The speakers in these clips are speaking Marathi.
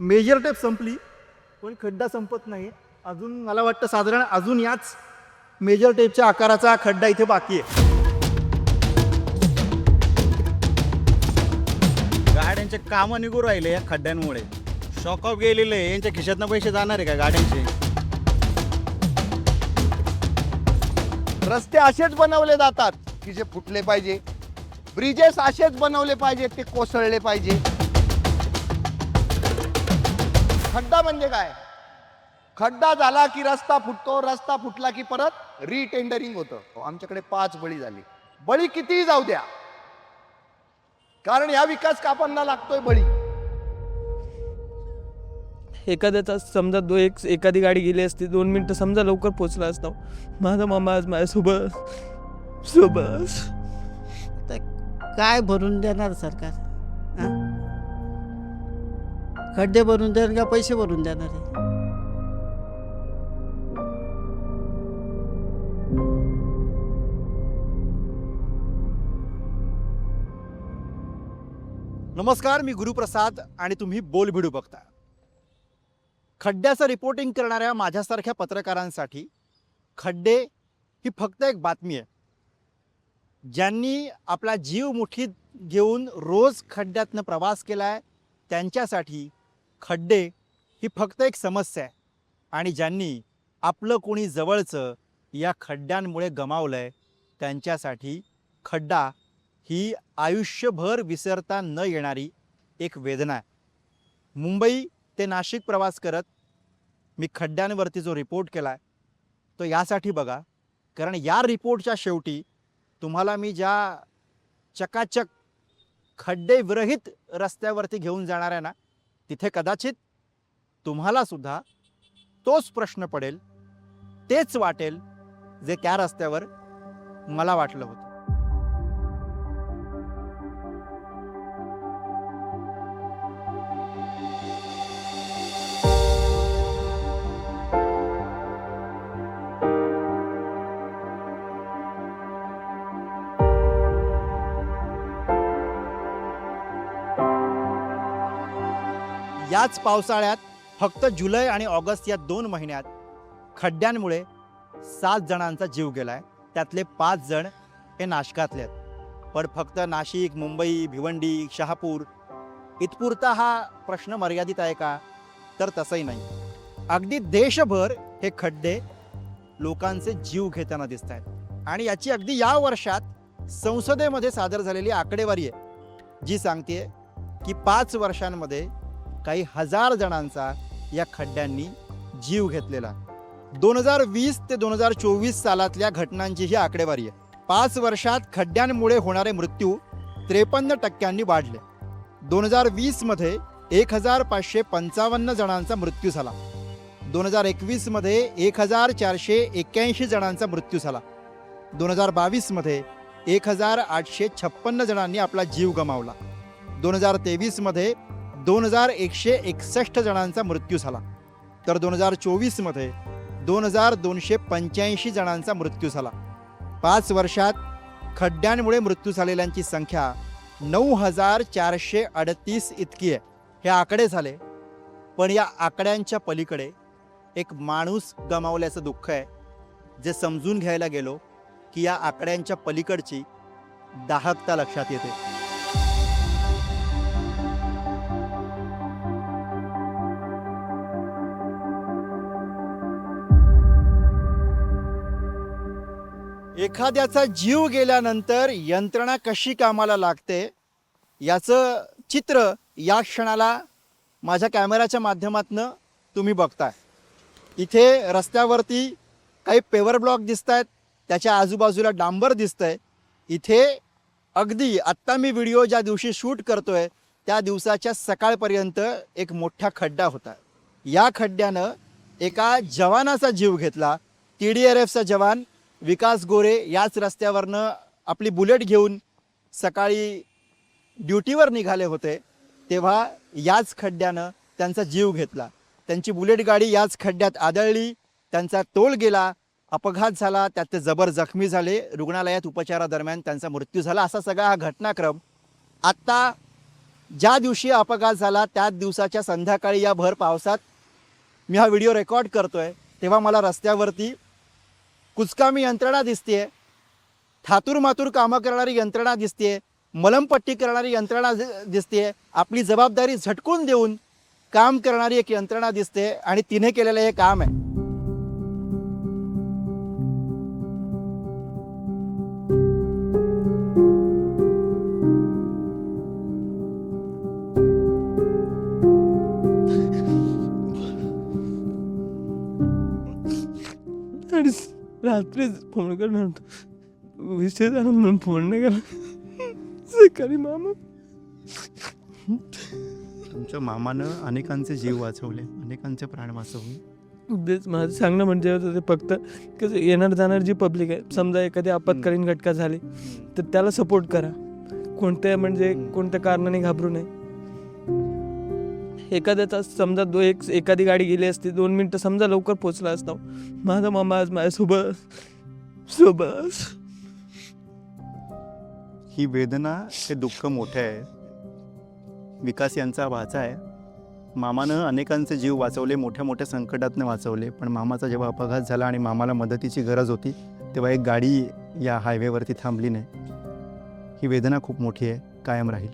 मेजर टेप संपली पण खड्डा संपत नाही. अजून मला वाटतं साधारण अजून याच मेजर टेपच्या आकाराचा खड्डा इथे बाकी आहे. गाड्यांचे कामं निघू राहिले या खड्ड्यांमुळे. शॉक ऑफ गेलेले आहे. यांच्या खिशातनं पैसे जाणार आहे का गाड्यांचे? रस्ते असेच बनवले जातात की जे फुटले पाहिजे. ब्रिजेस असेच बनवले पाहिजे ते कोसळले पाहिजे. खड्डा म्हणजे काय? खड्डा झाला की रस्ता फुटतो, रस्ता फुटला की परत रिटेंडरिंग होतं. आमच्याकडे 5 बळी झाली. बळी कितीही जाऊ द्या, कारण या विकास कामांना लागतोय बळी. एखाद्याचा समजा एखादी गाडी गेली असती 2 मिनिटं समजा लवकर पोचला असता. माझा मामा आज माझ्यासोबत काय भरून देणार सरकार? खड्डे भरून देणार का पैसे भरून देणार आहे? नमस्कार, मी गुरुप्रसाद आणि तुम्ही बोलभिडू बघता. खड्ड्याचं रिपोर्टिंग करणाऱ्या माझ्यासारख्या पत्रकारांसाठी खड्डे ही फक्त एक बातमी आहे. ज्यांनी आपला जीव मुठीत घेऊन रोज खड्ड्यातनं प्रवास केला आहे त्यांच्यासाठी खड्डे ही फक्त एक समस्या आहे. आणि ज्यांनी आपलं कोणी जवळचं या खड्ड्यांमुळे गमावलं आहे त्यांच्यासाठी खड्डा ही आयुष्यभर विसरता न येणारी एक वेदना आहे. मुंबई ते नाशिक प्रवास करत मी खड्ड्यांवरती जो रिपोर्ट केला आहे तो यासाठी बघा, कारण या रिपोर्टच्या शेवटी तुम्हाला मी ज्या चकाचक खड्डे विरहित रस्त्यावरती घेऊन जाणार आहे ना, तिथे कदाचित तुम्हालासुद्धा तोच प्रश्न पडेल, तेच वाटेल जे त्या रस्त्यावर मला वाटलं होतं. याच पावसाळ्यात फक्त जुलै आणि ऑगस्ट या 2 महिन्यात खड्ड्यांमुळे 7 जणांचा जीव गेलाय. त्यातले 5 जण हे नाशकातले आहेत. पण फक्त नाशिक, मुंबई, भिवंडी, शहापूर इथपुरता हा प्रश्न मर्यादित आहे का? तर तसंही नाही. अगदी देशभर हे खड्डे लोकांचे जीव घेताना दिसत आहेत. आणि याची अगदी या वर्षात संसदेमध्ये सादर झालेली आकडेवारी आहे जी सांगते की 5 वर्षांमध्ये काही हजार जणांचा या खड्ड्यांनी जीव घेतलेला. 2020 ते 2024 सालातल्या घटनांची ही आकडेवारी आहे. 5 वर्षात खड्ड्यांमुळे होणारे मृत्यू 53% वाढले. 2020 मध्ये 1555 जणांचा मृत्यू झाला. 2021 मध्ये 1481 जणांचा मृत्यू झाला. 2022 मध्ये 1856 जणांनी आपला जीव गमावला. 2023 मध्ये 2161 जणांचा मृत्यू झाला. तर 2024 मध्ये 2285 जणांचा मृत्यू झाला. 5 वर्षात खड्ड्यांमुळे मृत्यू झालेल्यांची संख्या 9438 इतकी आहे. हे आकडे झाले, पण या आकड्यांच्या पलीकडे एक माणूस गमावल्याचं दुःख आहे जे समजून घ्यायला गेलो की या आकड्यांच्या पलीकडची दाहकता लक्षात येते. एखाद्याचा जीव गेल्यानंतर यंत्रणा कशी कामाला लागते याचं चित्र या क्षणाला माझ्या कॅमेऱ्याच्या माध्यमातून तुम्ही बघताय. इथे रस्त्यावरती काही पेवर ब्लॉक दिसत आहेत, त्याच्या आजूबाजूला डांबर दिसतंय. इथे अगदी आत्ता मी व्हिडिओ ज्या दिवशी शूट करतोय त्या दिवसाच्या सकाळपर्यंत एक मोठा खड्डा होता. या खड्ड्यानं एका जवानाचा जीव घेतला. TDRFचा जवान विकास गोरे याच रस्त्यावरनं आपली बुलेट घेऊन सकाळी ड्युटीवर निघाले होते, तेव्हा याच खड्ड्यानं त्यांचा जीव घेतला. त्यांची बुलेट गाडी याच खड्ड्यात आदळली, त्यांचा तोल गेला, अपघात झाला, त्यात ते जबर जखमी झाले, रुग्णालयात उपचारादरम्यान त्यांचा मृत्यू झाला. असा सगळा हा घटनाक्रम आत्ता ज्या दिवशी अपघात झाला त्याच दिवसाच्या संध्याकाळी या भर पावसात मी हा व्हिडिओ रेकॉर्ड करतोय तेव्हा मला रस्त्यावरती कुचकामी यंत्रणा दिसतेय, थातूरमातूर कामं करणारी यंत्रणा दिसतेय, मलमपट्टी करणारी यंत्रणा दिसतेय, आपली जबाबदारी झटकून देऊन काम करणारी एक यंत्रणा दिसते आणि तिने केलेलं हे काम आहे. आणि रात्रीच फोन करणार होतो, विषय झाला म्हणून फोन नाही केला. सकाळी मामा तुमच्या मामानं अनेकांचे जीव वाचवले, अनेकांचे प्राण वाचवले. तेच माझं सांगणं म्हणजे होतं ते फक्त कसं येणार जाणार जी पब्लिक आहे, समजा एखादी आपत्कालीन घटना झाली तर त्याला सपोर्ट करा, कोणत्या कारणाने घाबरू नये. एखाद्याचा समजा एखादी गाडी गेली असती 2 मिनटं समजा लवकर पोचला असता, माझा मामा आज माझ्यासोबत. ही वेदना, हे दुःख मोठे आहे. विकास यांचा वाचा आहे. मामानं अनेकांचे जीव वाचवले, मोठ्या मोठ्या संकटातनं वाचवले. पण मामाचा जेव्हा अपघात झाला आणि मामाला मदतीची गरज होती तेव्हा एक गाडी या हायवेवरती थांबली नाही. ही वेदना खूप मोठी आहे, कायम राहील.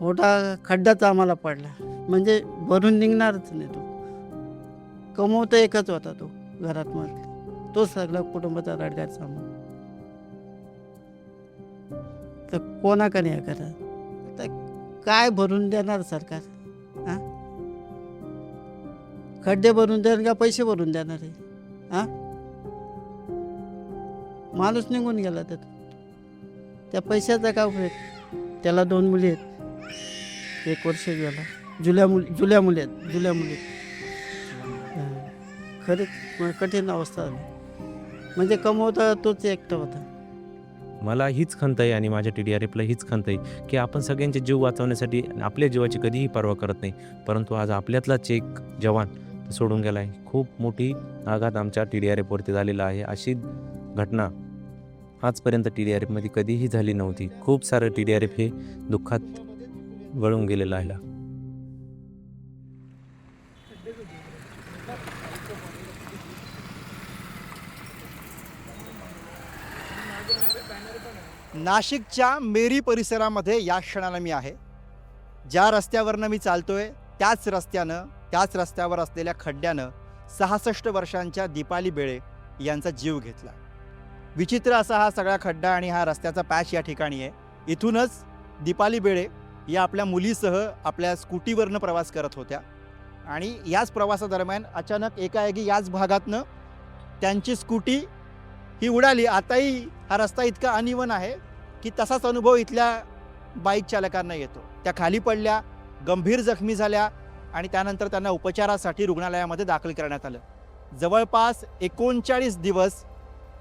मोठा खड्डाच आम्हाला पडला, म्हणजे भरून निघणारच नाही. तो कमवता एकच होता तो घरात, मग तो सगळा कुटुंबाचा रडगाड सामान. तर कोणाकडे हे करा, तर काय भरून देणार सरकार? हां, खड्डे भरून देणार का पैसे भरून देणार आहे? हां, माणूस निघून गेला तर त्या पैशाचा काय उपयोग? त्याला 2 मुली आहेत, 1 वर्ष गेला, जुल्या मुली आहेत. खरंच कठीण अवस्था झाली. म्हणजे कमवता तोच एकटा होता. मला हीच खंत आहे आणि माझ्या TDRFला हीच खंत आहे की आपण सगळ्यांचे जीव वाचवण्यासाठी आपल्या जीवाची कधीही पर्वा करत नाही, परंतु आज आपल्यातलाच एक जवान सोडून गेला आहे. खूप मोठी आघात आमच्या TDRFवरती झालेला आहे. अशी घटना आजपर्यंत TDRFमध्ये कधीही झाली नव्हती. खूप सारं TDRF हे दुःखात गळून गेलेलं आहे. नाशिकच्या मेरी परिसरामध्ये या क्षणाला मी आहे. ज्या रस्त्यावरनं मी चालतोय त्याच रस्त्यावर असलेल्या खड्ड्यानं 66 वर्षांच्या दीपाली बेळे यांचा जीव घेतला. विचित्र असा हा सगळा खड्डा आणि हा रस्त्याचा पॅच या ठिकाणी आहे. इथूनच दीपाली बेळे या आपल्या मुलीसह आपल्या स्कूटीवरनं प्रवास करत होत्या आणि याच प्रवासादरम्यान अचानक एकाएकी याच भागातनं त्यांची स्कूटी ही उडाली. आताही हा रस्ता इतका अनइवन आहे की तसाच अनुभव इथल्या बाईक चालकांना येतो. त्या खाली पडल्या, गंभीर जखमी झाल्या आणि त्यानंतर त्यांना उपचारासाठी रुग्णालयामध्ये दाखल करण्यात आलं. जवळपास 39 दिवस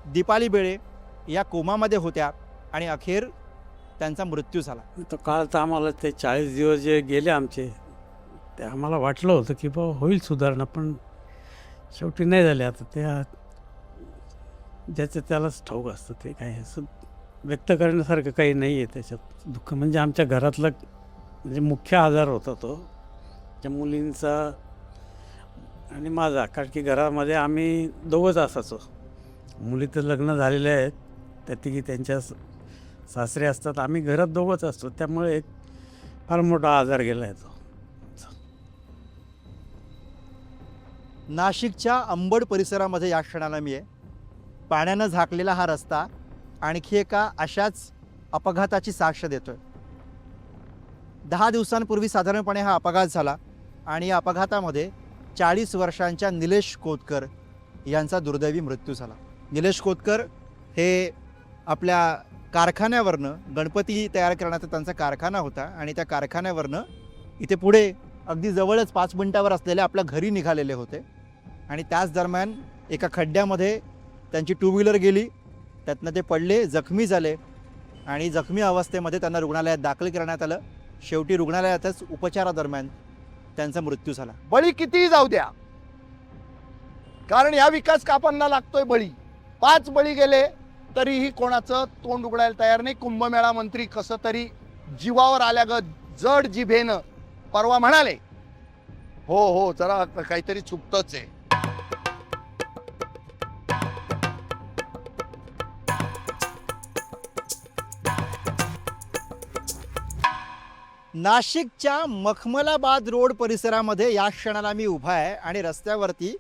दीपाली बेळे या कोमामध्ये होत्या आणि अखेर त्यांचा मृत्यू झाला. तो काळ तर आम्हाला ते 40 दिवस जे गेले आमचे, ते आम्हाला वाटलं होतं की बाबा होईल सुधारणा, पण शेवटी नाही झाले. आता त्या ज्याचं त्यालाच ठाऊक असतं, ते काय असं व्यक्त करण्यासारखं काही नाही आहे त्याच्यात. दुःख म्हणजे आमच्या घरातला म्हणजे मुख्य आजार होता तो, त्या मुलींचा आणि माझा. कारण की घरामध्ये आम्ही दोघंच असायचो. मुली तर लग्न झालेले आहेत, त्या तिघी त्यांच्या सासरे असतात, आम्ही घरात दोघंच असतो. त्यामुळे एक फार मोठा आजार गेला आहे तो. नाशिकच्या अंबड परिसरामध्ये या क्षणाला मी आहे. पाण्यानं झाकलेला हा रस्ता आणखी एका अशाच अपघाताची साक्ष देतोय. 10 दिवसांपूर्वी साधारणपणे हा अपघात झाला आणि या अपघातामध्ये 40 वर्षांच्या निलेश कोतकर यांचा दुर्दैवी मृत्यू झाला. निलेश कोतकर हे आपल्या कारखान्यावरनं, गणपती तयार करण्याचा त्यांचा कारखाना होता आणि त्या कारखान्यावरनं इथे पुढे अगदी जवळच 5 मिनिटावर असलेल्या आपल्या घरी निघालेले होते आणि त्याच दरम्यान एका खड्ड्यामध्ये त्यांची 2 व्हीलर गेली. त्यातनं ते पडले, जखमी झाले आणि जखमी अवस्थेमध्ये त्यांना रुग्णालयात दाखल करण्यात आलं. शेवटी रुग्णालयातच उपचारादरम्यान त्यांचा मृत्यू झाला. बळी कितीही जाऊ द्या, कारण या विकास कापांना लागतोय बळी. 5 बळी गेले तरीही कोणाचं तोंड उघडायला तयार नाही. कुंभमेळा मंत्री कसं तरी जीवावर आल्यागत जड जिभेनं परवा म्हणाले हो हो जरा काहीतरी चुकतच आहे. नाशिकच्या मखमलाबाद रोड परिसरामध्ये या क्षणाला मी उभा आहे आणि रस्त्यावरती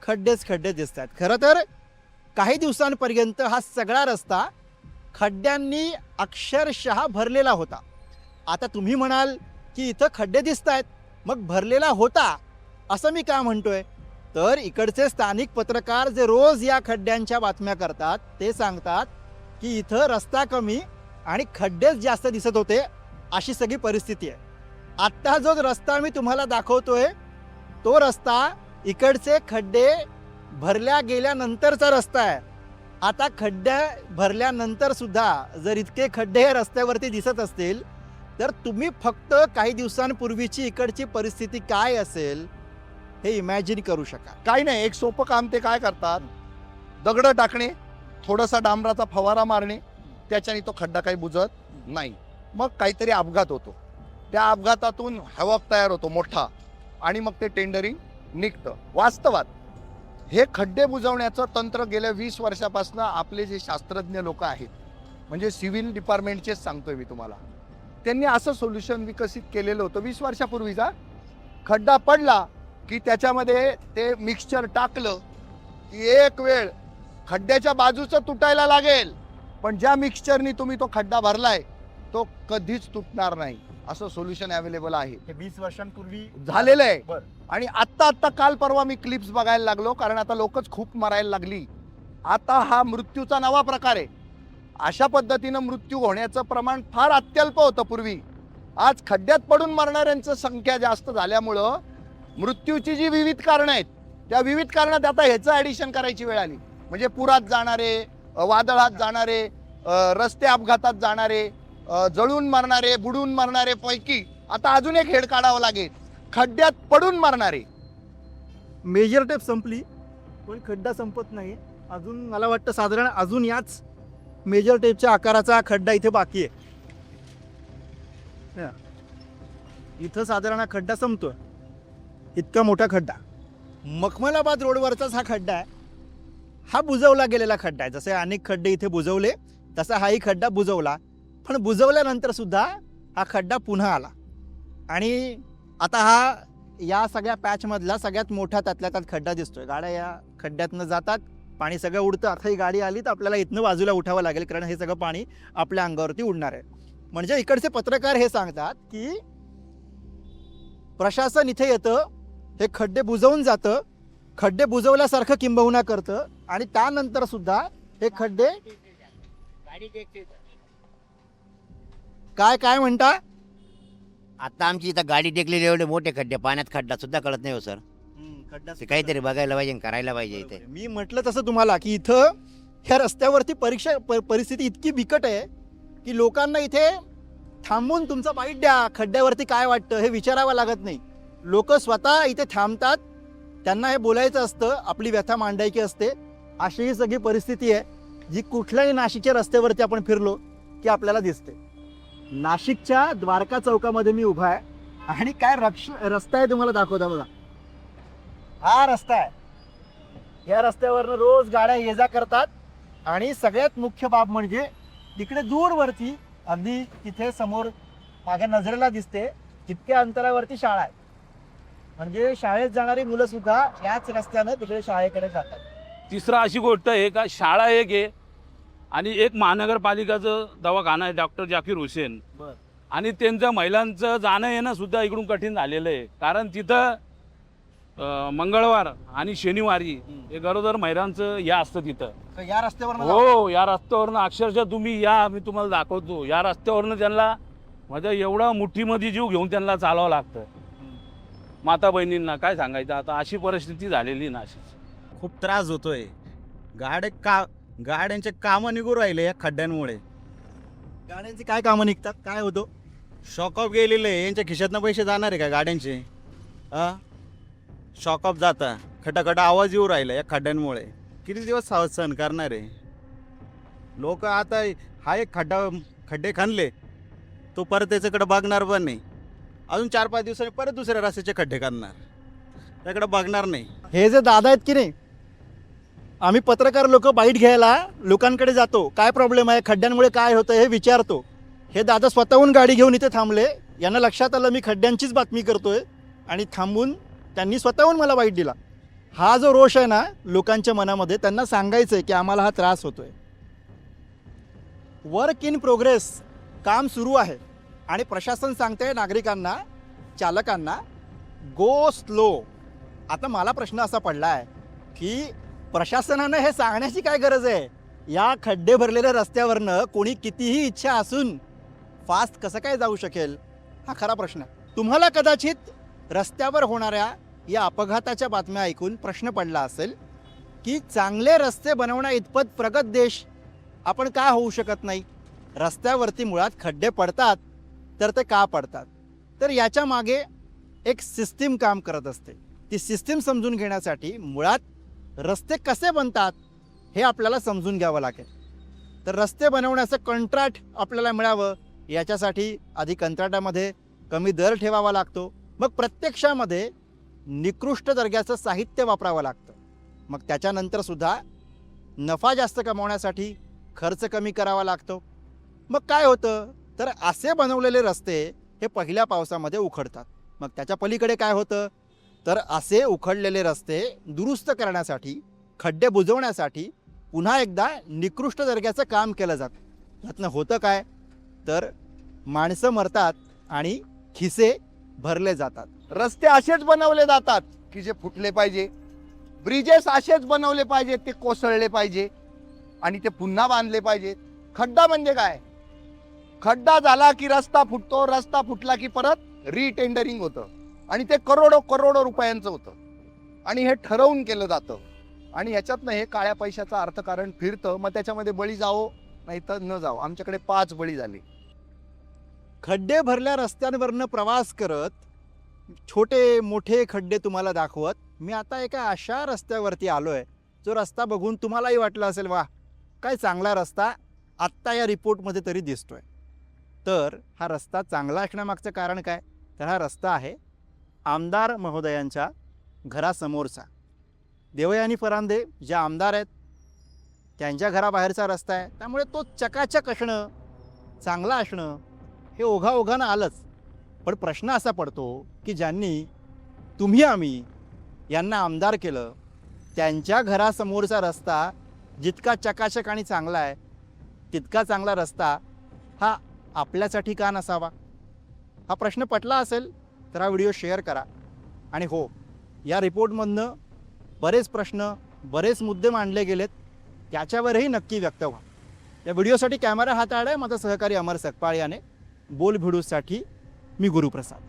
खड्डेच खड्डे दिसत आहेत. खरं तर काही दिवसांपर्यंत हा सगळा रस्ता खड्ड्यांनी अक्षरशः भरलेला होता. आता तुम्ही म्हणाल की इथं खड्डे दिसत आहेत, मग भरलेला होता असं मी का म्हणतोय? तर इकडचे स्थानिक पत्रकार जे रोज या खड्ड्यांच्या बातम्या करतात ते सांगतात की इथं रस्ता कमी आणि खड्डेच जास्त दिसत होते, अशी सगळी परिस्थिती आहे. आत्ता जो रस्ता मी तुम्हाला दाखवतोय तो रस्ता इकडचे खड्डे भरल्या गेल्यानंतरचा रस्ता आहे. आता खड्ड्या भरल्यानंतर सुद्धा जर इतके खड्डे हे रस्त्यावरती दिसत असतील तर तुम्ही फक्त काही दिवसांपूर्वीची इकडची परिस्थिती काय असेल हे इमॅजिन करू शका. काही नाही, एक सोपं काम ते काय करतात, दगडं टाकणे, थोडासा डांबराचा फवारा मारणे, त्याच्याने तो खड्डा काही बुजत नाही. मग काहीतरी अपघात होतो, त्या अपघातातून हवाक तयार होतो मोठा आणि मग ते टेंडरिंग निघतं. वास्तवात हे खड्डे बुजवण्याचं तंत्र गेल्या 20 वर्षापासून आपले जे शास्त्रज्ञ लोक आहेत, म्हणजे सिव्हिल डिपार्टमेंटचेच सांगतोय मी तुम्हाला, त्यांनी असं सोल्युशन विकसित केलेलं होतं. 20 वर्षापूर्वीचा खड्डा पडला की त्याच्यामध्ये ते मिक्सचर टाकलं की एक वेळ खड्ड्याच्या बाजूचं तुटायला लागेल, पण ज्या मिक्सचरनी तुम्ही तो खड्डा भरलाय तो कधीच तुटणार नाही, असं सोल्युशन अवेलेबल आहे. हे 20 वर्षांपूर्वी झालेलं आहे. बरं. आणि आत्ता काल परवा मी क्लिप्स बघायला लागलो, कारण आता लोकच खूप मरायला लागली. आता हा मृत्यूचा नवा प्रकार आहे. अशा पद्धतीनं मृत्यू होण्याचं प्रमाण फार अत्यल्प होतं पूर्वी. आज खड्ड्यात पडून मरणाऱ्यांचं संख्या जास्त झाल्यामुळं मृत्यूची जी विविध कारणं आहेत त्या विविध कारणात आता ह्याचं ॲडिशन करायची वेळ आली. म्हणजे पुरात जाणारे, वादळात जाणारे, रस्ते अपघातात जाणारे, जळून मरणारे, बुडून मरणारे पैकी आता अजून एक हेड काढावं लागेल, खड्ड्यात पडून मरणारे. मेजर टेप संपली पण खड्डा संपत नाही अजून. मला वाटतं साधारण अजून याच मेजर टेपच्या आकाराचा खड्डा इथे बाकी आहे. इथं साधारण हा खड्डा संपतोय, इतका मोठा खड्डा. मखमलाबाद रोडवरचाच हा खड्डा आहे. हा बुजवला गेलेला खड्डा आहे. जसे अनेक खड्डे इथे बुजवले तसा हाही खड्डा बुजवला, पण बुजवल्यानंतर सुद्धा हा खड्डा पुन्हा आला. आणि आता हा या सगळ्या पॅचमधला सगळ्यात मोठा त्यातल्या त्यात खड्डा दिसतोय. गाड्या या खड्ड्यातनं जातात, पाणी सगळं उडतं. आता ही गाडी आली तर आपल्याला इथनं बाजूला उठावं लागेल, कारण हे सगळं पाणी आपल्या अंगावरती उडणार आहे. म्हणजे इकडचे पत्रकार हे सांगतात की प्रशासन इथे येतं, हे खड्डे बुजवून जातं, खड्डे बुजवल्यासारखं किंबहुना करतं आणि त्यानंतर सुद्धा हे खड्डे काय काय म्हणता. आता आमची इथं गाडी टेकलेली, एवढे मोठे खड्डे, पाण्यात खड्डा सुद्धा कळत नाही हो सर. खड्डा ते काहीतरी बघायला पाहिजे आणि करायला पाहिजे इथे. मी म्हटलं तसं तुम्हाला की इथं ह्या रस्त्यावरती परिस्थिती इतकी बिकट आहे की लोकांना इथे थांबून तुमचा बाईट द्या, खड्ड्यावरती काय वाटतं हे विचारावं लागत नाही. लोक स्वतः इथे थांबतात, त्यांना हे बोलायचं असतं, आपली व्यथा मांडायची असते. अशी ही सगळी परिस्थिती आहे जी कुठल्याही नाशिकच्या रस्त्यावरती आपण फिरलो की आपल्याला दिसते. नाशिकच्या द्वारका चौकामध्ये मी उभा आहे आणि काय रस्ता आहे तुम्हाला दाखवता बघा. हा रस्ता आहे. या रस्त्यावरनं रोज गाड्या ये जा करतात आणि सगळ्यात मुख्य बाब म्हणजे तिकडे दूरवरती अगदी तिथे समोर माझ्या नजरेला दिसते इतक्या अंतरावरती शाळा आहे. म्हणजे शाळेत जाणारी मुलं सुद्धा याच रस्त्यानं तिकडे शाळेकडे जातात. तिसरं अशी गोष्ट आहे का शाळा एक आहे आणि एक महानगरपालिकाचं दवाखाना आहे डॉक्टर जाकीर हुसेन. बरं. आणि त्यांचं महिलांचं जाणं येणं सुद्धा इकडून कठीण झालेलं आहे, कारण तिथं मंगळवार आणि शनिवारी हे गरोदर महिलांचं या असतं तिथं. तर या रस्त्यावर हो, या रस्त्यावरनं अक्षरशः तुम्ही या, मी तुम्हाला दाखवतो, या रस्त्यावरनं त्यांना म्हणजे एवढा मुठीमध्ये जीव घेऊन त्यांना चालावं लागतं. माता बहिणींना काय सांगायचं आता, अशी परिस्थिती झालेली ना. अशीच खूप त्रास होतोय. गाड्यांचे कामं निघू राहिले या खड्ड्यांमुळे. गाड्यांची काय कामं निघतात, काय होतं? शॉकअप गेलेले, यांच्या खिशातनं पैसे जाणार आहे का गाड्यांचे? शॉकअप जाता, खटाखटा आवाज येऊ राहिला या खड्ड्यांमुळे. किती दिवस सहन करणार आहे लोक? आता हा एक खड्डे खणले तो परत त्याच्याकडे बघणार पण नाही. अजून 4-5 दिवसांनी परत दुसऱ्या रस्त्याचे खड्डे करणार, त्याकडे बघणार नाही. हे जे दादा आहेत की नाही, आम्ही पत्रकार लोक बाईट घ्यायला लोकांकडे जातो, काय प्रॉब्लेम आहे, खड्ड्यांमुळे काय होतं हे विचारतो. हे दादा स्वतःहून गाडी घेऊन इथे थांबले, यांना लक्षात आलं मी खड्ड्यांचीच बातमी करतोय आणि थांबून त्यांनी स्वतःहून मला बाईट दिला. हा जो रोष आहे ना लोकांच्या मनामध्ये, त्यांना सांगायचं आहे की आम्हाला हा त्रास होतोय. वर्क इन प्रोग्रेस, काम सुरू आहे आणि प्रशासन सांगते नागरिकांना, चालकांना गो स्लो. आता मला प्रश्न असा पडला आहे की प्रशासनानं हे सांगण्याची काय गरज आहे? या खड्डे भरलेल्या रस्त्यावरनं कोणी कितीही इच्छा असून फास्ट कसं काय जाऊ शकेल, हा खरा प्रश्न आहे. तुम्हाला कदाचित रस्त्यावर होणाऱ्या या अपघाताच्या बातम्या ऐकून प्रश्न पडला असेल की चांगले रस्ते बनवण्या इतपत प्रगत देश आपण का होऊ शकत नाही? रस्त्यावरती मुळात खड्डे पडतात तर ते का पडतात? तर याच्या मागे एक सिस्टीम काम करत असते. ती सिस्टीम समजून घेण्यासाठी मुळात रस्ते कसे बनतात हे आपल्याला समजून घ्यावं लागेल. तर रस्ते बनवण्याचं कंत्राट आपल्याला मिळावं याच्यासाठी आधी कंत्राटामध्ये कमी दर ठेवावा लागतो, मग प्रत्यक्षामध्ये निकृष्ट दर्जाचं साहित्य वापरावं लागतं, मग त्याच्यानंतर सुद्धा नफा जास्त कमावण्यासाठी खर्च कमी करावा लागतो. मग काय होतं तर असे बनवलेले रस्ते हे पहिल्या पावसामध्ये उखडतात. मग त्याच्या पलीकडे काय होतं तर असे उखडलेले रस्ते दुरुस्त करण्यासाठी, खड्डे बुजवण्यासाठी पुन्हा एकदा निकृष्ट दर्जाचं काम केलं जातं. यातनं होतं काय तर माणसं मरतात आणि खिसे भरले जातात. रस्ते असेच बनवले जातात की जे फुटले पाहिजे, ब्रिजेस असेच बनवले पाहिजे, ते कोसळले पाहिजे आणि ते पुन्हा बांधले पाहिजेत. खड्डा म्हणजे काय? खड्डा झाला की रस्ता फुटतो, रस्ता फुटला की परत रिटेंडरिंग होतं आणि ते करोडो रुपयांचं होतं आणि हे ठरवून केलं जातं आणि ह्याच्यातनं हे काळ्या पैशाचं अर्थकारण फिरतं. मग त्याच्यामध्ये बळी जावो नाही तर न जावो. आमच्याकडे 5 बळी झाले. खड्डे भरल्या रस्त्यांवरनं प्रवास करत, छोटे मोठे खड्डे तुम्हाला दाखवत मी आता एका अशा रस्त्यावरती आलो आहे जो रस्ता बघून तुम्हालाही वाटलं असेल वा काय चांगला रस्ता आत्ता या रिपोर्टमध्ये तरी दिसतोय. तर हा रस्ता चांगला असण्यामागचं कारण काय तर हा रस्ता आहे आमदार महोदयांच्या घरासमोरचा. देवयानी फरांदे जे आमदार आहेत त्यांच्या घराबाहेरचा रस्ता आहे, त्यामुळे तो चकाचक असणं, चांगला असणं हे ओघाओघानं आलंच. पण प्रश्न असा पडतो की ज्यांनी तुम्ही आम्ही यांना आमदार केलं त्यांच्या घरासमोरचा रस्ता जितका चकाचक आणि चांगला आहे तितका चांगला रस्ता हा आपल्यासाठी का नसावा? हा प्रश्न पटला असेल तर हा व्हिडिओ शेअर करा. आणि हो, या रिपोर्टमधनं बरेच प्रश्न, बरेच मुद्दे मांडले गेलेत, त्याच्यावरही नक्की व्यक्त व्हा. या व्हिडिओसाठी कॅमेरा हाताळला आहे माझा सहकारी अमर सकपाळ याने. बोल भिडूसाठी मी गुरुप्रसाद.